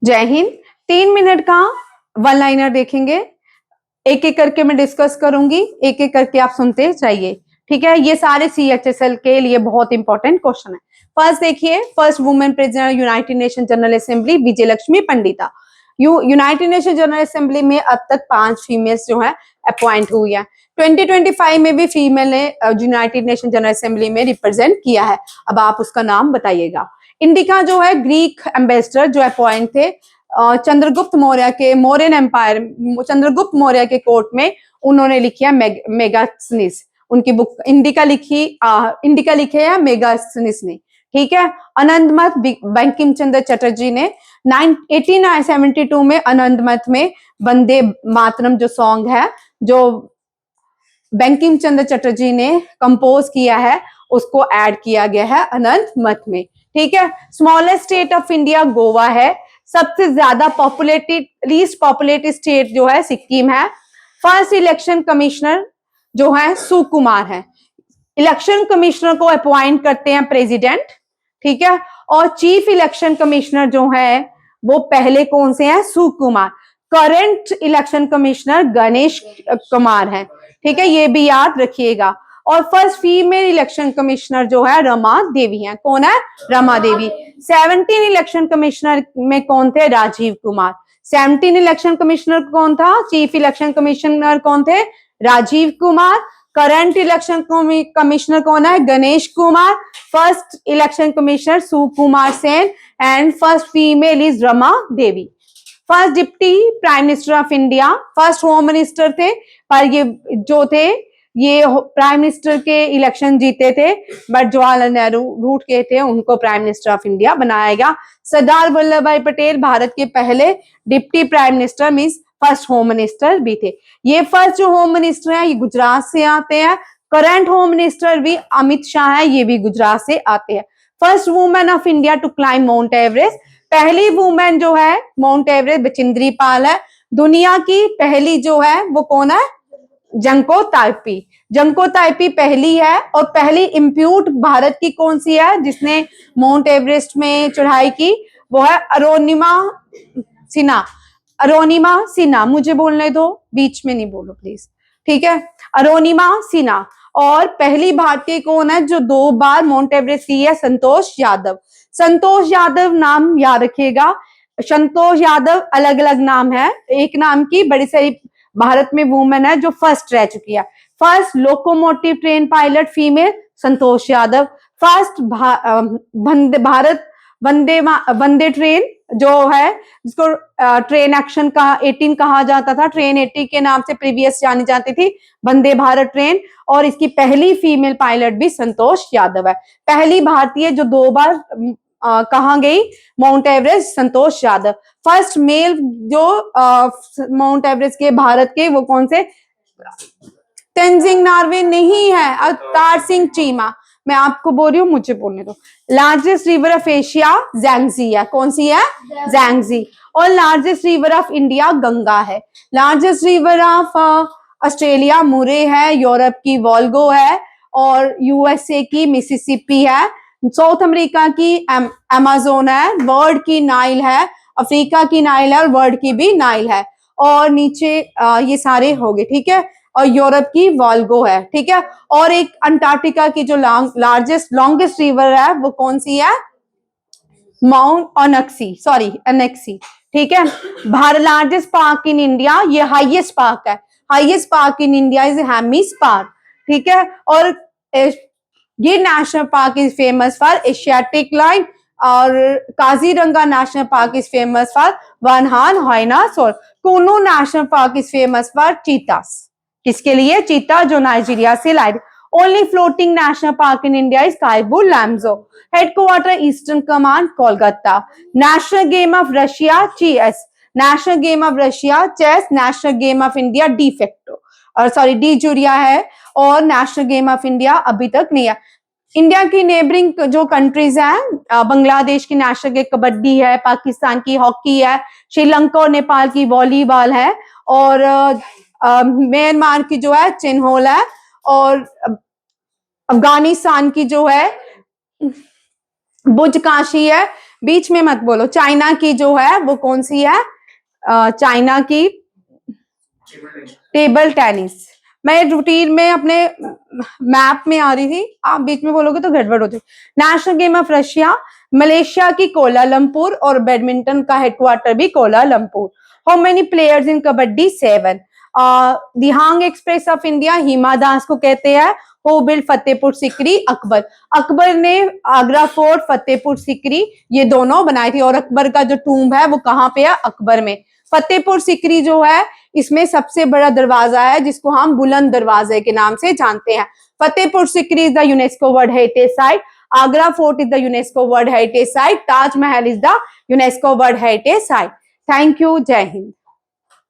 जय हिंद। 3 मिनट का one liner देखेंगे, एक एक करके मैं डिस्कस करूंगी, एक एक करके आप सुनते जाइए। ठीक है, ये सारे CHSL के लिए बहुत इंपॉर्टेंट क्वेश्चन है। फर्स्ट देखिए, first women president United Nation General Assembly Vijay Lakshmi Pandita. United Nation General assembly में अब तक 5 फीमेल्स जो है अपॉइंट हुई है। 2025 में भी फीमेल ने यूनाइटेड नेशन जनरल असेंबली में रिप्रेजेंट किया है। अब आप उसका नाम बताइएगा। इंडिका जो है ग्रीक एम्बेसडर जो अपॉइंट थे चंद्रगुप्त मौर्य के मौर्यन एम्पायर, चंद्रगुप्त मौर्य के कोर्ट में उन्होंने लिखी है मेगास्थनीस। उनकी बुक इंडिका लिखे है मेगास्थनीस ने। ठीक है, अनंतमत बंकिम चंद्र चटर्जी ने 1872 में अनंतमत में वंदे मातरम जो सॉन्ग है जो बंकिम चंद्र चटर्जी ने कंपोज किया है उसको ऐड किया गया है अनंत मत में। ठीक है, smallest state of India Goa है। सबसे ज्यादा पॉपुलेटेड लीस्ट पॉपुलेटेड स्टेट जो है सिक्किम है। फर्स्ट इलेक्शन कमिश्नर जो है सुकुमार है। इलेक्शन कमिश्नर को अपॉइंट करते हैं प्रेसिडेंट। ठीक है, और चीफ इलेक्शन कमिश्नर जो है वो पहले कौन से हैं? Sukumar. Current election commissioner Ganesh Kumar है। ठीक है, ये भी याद रखिएगा। और फर्स्ट फीमेल इलेक्शन कमिश्नर जो है रमा देवी है। कौन है? रमा देवी। 17 इलेक्शन कमिश्नर में कौन थे? राजीव कुमार। 17 इलेक्शन कमिश्नर कौन था? चीफ इलेक्शन कमिश्नर कौन थे? Rajiv Kumar. Current election commissioner कौन है? Ganesh Kumar. First election commissioner Sukumar Sen and first female is Rama Devi. First deputy prime minister of India, first home minister थे, पर ये जो थे ये प्राइम मिनिस्टर के इलेक्शन जीते थे, बट जवाहरलाल नेहरू रूट के थे, उनको प्राइम मिनिस्टर ऑफ इंडिया बनाया गया। सरदार वल्लभ भाई पटेल भारत के पहले deputy prime minister means first home minister भी थे। ये फर्स्ट जो होम मिनिस्टर है ये गुजरात से आते हैं। करंट होम मिनिस्टर भी अमित शाह है, ये भी गुजरात से आते हैं। First women of India to climb mount Everest, पहली वुमेन जो है माउंट एवरेस्ट बचिंद्री पाल है। दुनिया की पहली जो है वो कौन है? Junko Taipei. जंको ताइपी पहली है। और पहली इम्प्यूट भारत की कौन सी है जिसने माउंट एवरेस्ट में चढ़ाई की? वो है अरुणिमा सिन्हा। अरुणिमा सिन्हा, मुझे बोलने दो, बीच में नहीं बोलो प्लीज। ठीक है, अरुणिमा सिन्हा। और पहली भारतीय कौन है जो 2 बार माउंट एवरेस्ट की है? संतोष यादव। संतोष यादव नाम याद रखिएगा। संतोष यादव अलग अलग नाम है, एक नाम की बड़ी सारी भारत में वुमेन है जो फर्स्ट रह चुकी है। First locomotive train pilot female Santosh Yadav. First Bharat Vande train जो है जिसको ट्रेन एक्शन का 18 कहा जाता था, ट्रेन 80 के नाम से प्रीवियस जानी जाती थी, वंदे भारत ट्रेन। और इसकी पहली फीमेल पायलट भी संतोष यादव है। पहली भारतीय जो 2 बार कहाँ गई माउंट एवरेस्ट? संतोष यादव। फर्स्ट मेल जो माउंट एवरेस्ट के भारत के वो कौन से? तेंजिंग नॉर्वे नहीं है, अवतार सिंह चीमा। मैं आपको बोल रही हूँ, मुझे बोलने दो। Largest river of Asia Yangtze है। कौन सी है? ज़ैंगजी। और largest river of India Ganga है। लार्जेस्ट रिवर ऑफ ऑस्ट्रेलिया मुरे है। यूरोप की वोल्गो है। और USA की मिसिसिपी है। साउथ अमेरिका की अमेज़न है। वर्ल्ड की नाइल है। अफ्रीका की नाइल है और वर्ल्ड की भी नाइल है। और नीचे ये सारे हो गए। ठीक है, और यूरोप की वोल्गो है। ठीक है, और एक अंटार्कटिका की जो लार्जेस्ट लॉन्गेस्ट रिवर है वो कौन सी है? माउंट अनेक्सी। ठीक है, Bharat largest park in India, ये हाईएस्ट पार्क है। Highest park in India is Hemis park. ठीक है, और Gir national park is famous for Asiatic lion. और Kaziranga national park is famous for one horn dinosaur. Kuno national park is famous for cheetahs. किसके लिए? Cheetah जो Nigeria से लाए। Only floating national park in India is Keibul Lamjao. Headquarter eastern command Kolkata. National game of Russia chess. National game of Russia chess. National game of India de facto और sorry de jure है। और national game of India अभी तक नहीं है। India की neighbouring जो countries हैं, बांग्लादेश की नेशनल गेम कबड्डी है, पाकिस्तान की हॉकी है, श्रीलंका और नेपाल की वॉलीबॉल है, और म्यांमार की जो है चिन्होल है, और अफगानिस्तान की जो है बुज काशी है, बीच में मत बोलो। चाइना की जो है वो कौन सी है? चाइना की टेबल टेनिस। मैं रूटीन में अपने मैप में आ रही थी, आप बीच में बोलोगे तो गड़बड़ हो जाएगी। National game of Russia, Malaysia की कोलालमपुर, और बैडमिंटन का हेडक्वार्टर भी Kuala Lumpur. How many players in kabaddi? 7। Dhing Express of India, Hima Das को कहते हैं। Who build Fatehpur Sikri? अकबर। अकबर ने आगरा फोर्ट, फतेहपुर सिकरी ये दोनों बनाई थी, और अकबर का जो टूम्ब है वो कहाँ पे है? अकबर में। फतेहपुर सिकरी जो है इसमें सबसे बड़ा दरवाजा है जिसको हम बुलंद दरवाजे के नाम से जानते हैं। Fatehpur Sikri is the UNESCO world heritage site. Agra fort is the UNESCO world heritage site. Taj Mahal is the UNESCO world heritage site. Thank you. जय हिंद।